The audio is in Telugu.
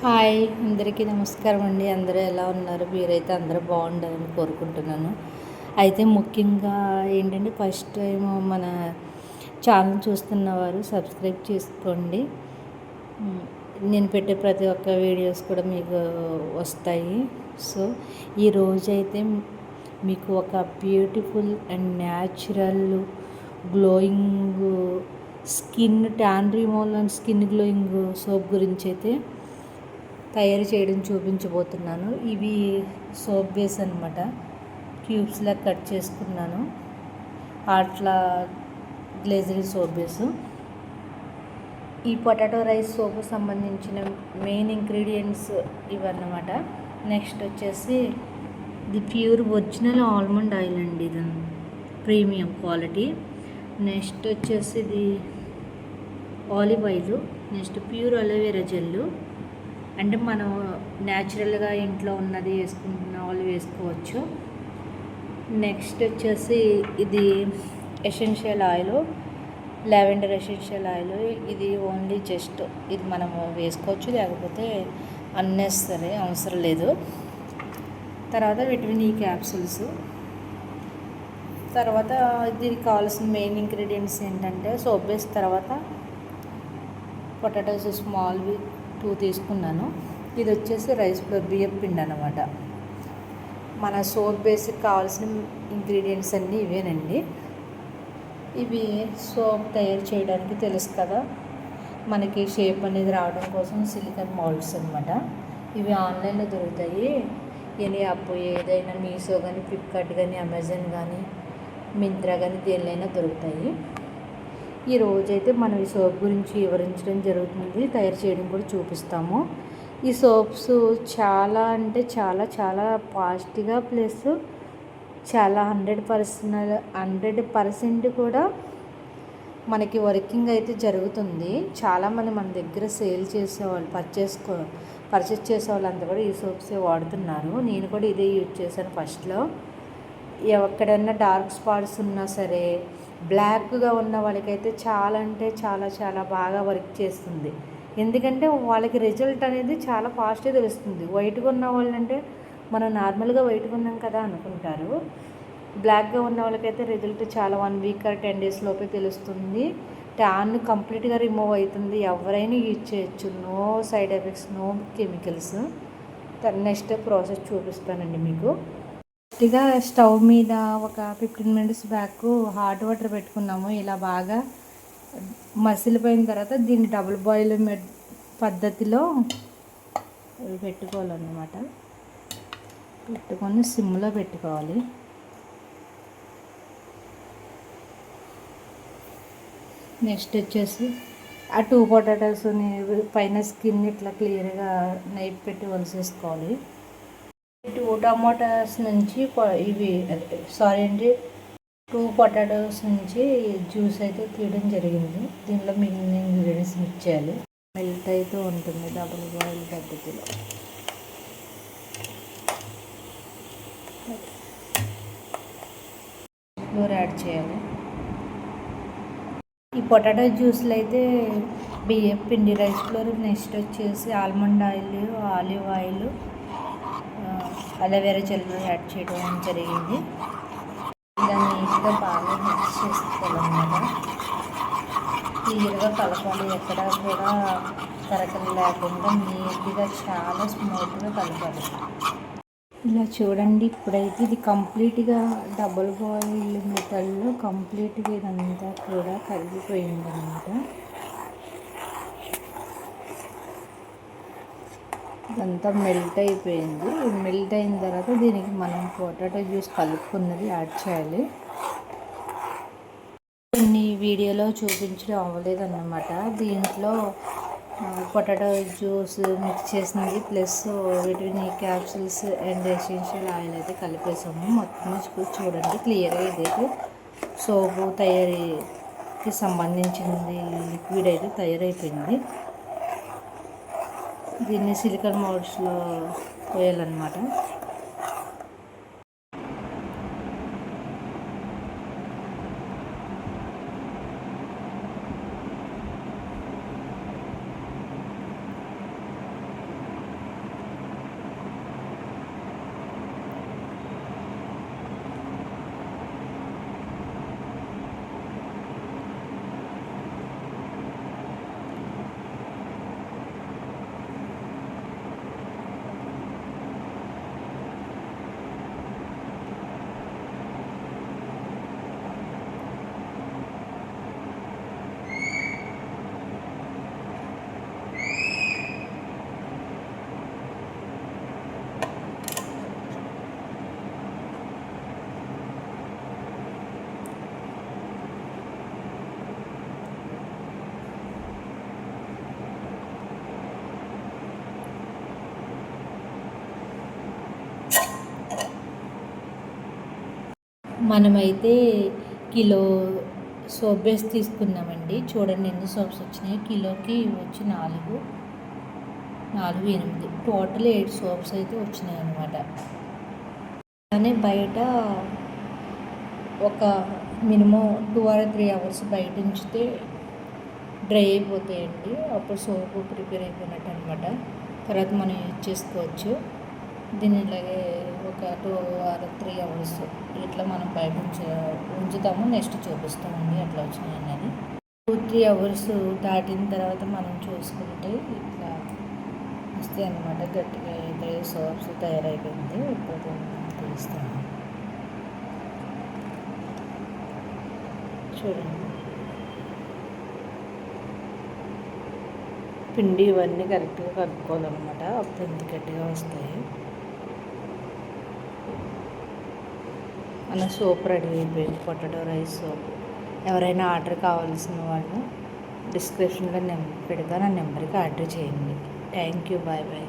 హాయ్ అందరికీ నమస్కారం అండి. అందరూ ఎలా ఉన్నారు? మీరైతే అందరూ బాగుండాలని కోరుకుంటున్నాను. అయితే ముఖ్యంగా ఏంటంటే ఫస్ట్ టైం మన ఛానల్ చూస్తున్నవారు సబ్స్క్రైబ్ చేసుకోండి. నేను పెట్టే ప్రతి ఒక్క వీడియోస్ కూడా మీకు వస్తాయి. సో ఈరోజైతే మీకు ఒక beautiful and natural glowing skin tan removal and skin glowing soap గురించి అయితే తయారు చేయడం చూపించబోతున్నాను. ఇవి సోప్ బేస్ అనమాట. క్యూబ్స్లా కట్ చేసుకున్నాను. అట్లా గ్లేజరీ సోప్ బేసు. ఈ పొటాటో రైస్ సోపు సంబంధించిన మెయిన్ ఇంగ్రీడియంట్స్ ఇవన్నమాట. నెక్స్ట్ వచ్చేసి ఇది ప్యూర్ ఒరిజినల్ ఆల్మండ్ ఆయిల్ అండి. ఇది ప్రీమియం క్వాలిటీ. నెక్స్ట్ వచ్చేసి ఇది olive oil. Next pure aloe vera. అంటే మనం న్యాచురల్గా ఇంట్లో ఉన్నది వేసుకుంటున్న వాళ్ళు వేసుకోవచ్చు. నెక్స్ట్ వచ్చేసి ఇది essential oil, lavender essential oil. ఇది ఓన్లీ జస్ట్ ఇది మనము వేసుకోవచ్చు, లేకపోతే అన్నెసరీ అవసరం లేదు. తర్వాత విటమిన్ ఈ క్యాప్సూల్స్. తర్వాత దీనికి కావాల్సిన మెయిన్ ఇంగ్రీడియంట్స్ ఏంటంటే సోప్ బేస్, తర్వాత పొటాటోస్ స్మాల్వి 2 తీసుకున్నాను. ఇది వచ్చేసి రైస్ ఫ్లోర్ బియ్యం పిండి అనమాట. మన సోప్ బేస్కి కావాల్సిన ఇంగ్రీడియంట్స్ అన్నీ ఇవేనండి. ఇవి సోప్ తయారు చేయడానికి తెలుసు కదా, మనకి షేప్ అనేది రావడం కోసం సిలికాన్ మౌల్డ్స్ అనమాట. ఇవి ఆన్లైన్లో దొరుకుతాయి. ఎనీ యాప్ ఏదైనా మీషో కానీ, ఫ్లిప్కార్ట్ కానీ, అమెజాన్ కానీ, మింత్రా కానీ దేనిలైనా దొరుకుతాయి. ఈ రోజైతే మనం ఈ సోప్ గురించి వివరించడం జరుగుతుంది, తయారు చేయడం కూడా చూపిస్తాము. ఈ సోప్స్ చాలా అంటే చాలా చాలా పాజిటివ్గా ప్లస్ చాలా 100% కూడా మనకి వర్కింగ్ అయితే జరుగుతుంది. చాలామంది మన దగ్గర సేల్ చేసేవాళ్ళు పర్చేస్ చేసేవాళ్ళంతా కూడా ఈ సోప్సే వాడుతున్నారు. నేను కూడా ఇదే యూజ్ చేశాను ఫస్ట్లో. ఎక్కడన్నా డార్క్ స్పాట్స్ ఉన్నా సరే, బ్లాక్గా ఉన్న వాళ్ళకైతే చాలా అంటే చాలా చాలా బాగా వర్క్ చేస్తుంది. ఎందుకంటే వాళ్ళకి రిజల్ట్ అనేది చాలా ఫాస్ట్గా తెలుస్తుంది. వైట్గా ఉన్న వాళ్ళంటే మనం నార్మల్గా వైట్గా ఉన్నాం కదా అనుకుంటారు. బ్లాక్గా ఉన్న వాళ్ళకైతే రిజల్ట్ చాలా 1 వీక్ ఆర్ 10 డేస్ లోపే తెలుస్తుంది. ట్యాన్ కంప్లీట్గా రిమూవ్ అవుతుంది. ఎవరైనా యూజ్ చేయొచ్చు. No side effects, no chemicals. Next process చూపిస్తానండి మీకు. ఇదిగా స్టవ్ మీద ఒక 15 మినిట్స్ బ్యాక్ హాట్ వాటర్ పెట్టుకున్నాము. ఇలా బాగా మసిలిపోయిన తర్వాత దీన్ని డబుల్ బాయిల్ పద్ధతిలో పెట్టుకోవాలన్నమాట. పెట్టుకొని సిమ్లో పెట్టుకోవాలి. నెక్స్ట్ వచ్చేసి ఆ 2 పొటాటోస్ని పైన స్కిన్ ఇట్లా క్లియర్గా నైఫ్ పెట్టి వలిసేసుకోవాలి. 2 టమాటాస్ నుంచి ఇవి 2 పొటాటోస్ నుంచి జ్యూస్ అయితే తీయడం జరిగింది. దీనిలో మిగిలిన ఇంగ్రీడియంట్స్ మిక్స్ చేయాలి. మెల్ట్ అయితే ఉంటుంది డబుల్ బాయిల్ పద్ధతిలో. ఫ్లోర్ యాడ్ చేయాలి. ఈ పొటాటో జ్యూస్లో అయితే బియ్యం పిండి, రైస్ ఫ్లోర్, నెక్స్ట్ వచ్చేసి almond oil, olive oil, aloe vera gel add చేయడం జరిగింది. ఇలా నీట్గా బాగా మిక్స్ చేసుకోవాలన్నమాట. క్లియర్గా కలపాలి. ఎక్కడ కూడా కరకలు లేకుండా నీట్గా చాలా స్మూత్గా కలపాలి. ఇలా చూడండి. ఇప్పుడైతే ఇది కంప్లీట్గా డబుల్ బాయిల్ మెథడ్లో కంప్లీట్గా ఇదంతా కూడా కలిగిపోయింది అన్నమాట. ఇదంతా మెల్ట్ అయిపోయింది. మెల్ట్ అయిన తర్వాత దీనికి మనం పొటాటో జ్యూస్ కలుపుకున్నది యాడ్ చేయాలి. కొన్ని వీడియోలో చూపించడం అవ్వలేదన్నమాట. దీంట్లో పొటాటో జ్యూస్ మిక్స్ చేసినది plus vitamin E capsules and essential oil అయితే కలిపేసాము. మొత్తం చూడండి క్లియర్గా ఇదైతే సోపు తయారీకి సంబంధించింది లిక్విడ్ అయితే తయారైపోయింది. దీన్ని సిలికాన్ మౌల్డ్స్లో పోయాలన్నమాట. మనమైతే కిలో సోప్ బేస్ తీసుకున్నామండి. చూడండి ఎన్ని సోప్స్ వచ్చినాయి. కిలోకి వచ్చి 4, 8 టోటల్ 8 సోప్స్ అయితే వచ్చినాయి అన్నమాట. అలానే బయట ఒక మినిమం 2 or 3 అవర్స్ బయట ఉంచితే డ్రై అయిపోతాయండి. అప్పుడు సోపు ప్రిపేర్ అయిపోయినట్టు అనమాట. తర్వాత మనం యూజ్ చేసుకోవచ్చు. దీన్ని ఇలాగే ఒక 2 or 3 అవర్స్ ఇట్లా మనం బయట ఉంచుతాము. నెక్స్ట్ చూపిస్తామండి ఎట్లా వచ్చినాయి అనేది. 2-3 అవర్స్ దాటిన తర్వాత మనం చూసుకుంటే ఇట్లా వస్తాయి అన్నమాట. గట్టిగా అయితే సోప్స్ తయారైపోయింది. ఇప్పుడు తీస్తాము. చూడండి పిండి ఇవన్నీ కరెక్ట్గా కలుపుకోవాలన్నమాట. అప్పుడు ఇంత గట్టిగా వస్తాయి. మన సోప్ రెడీ అయిపోయింది. Potato rice soap. ఎవరైనా ఆర్డర్ కావాల్సిన వాళ్ళు డిస్క్రిప్షన్లో నెంబర్ పెడతాను. ఆ నెంబర్కి ఆర్డర్ చేయండి. Thank you. Bye bye.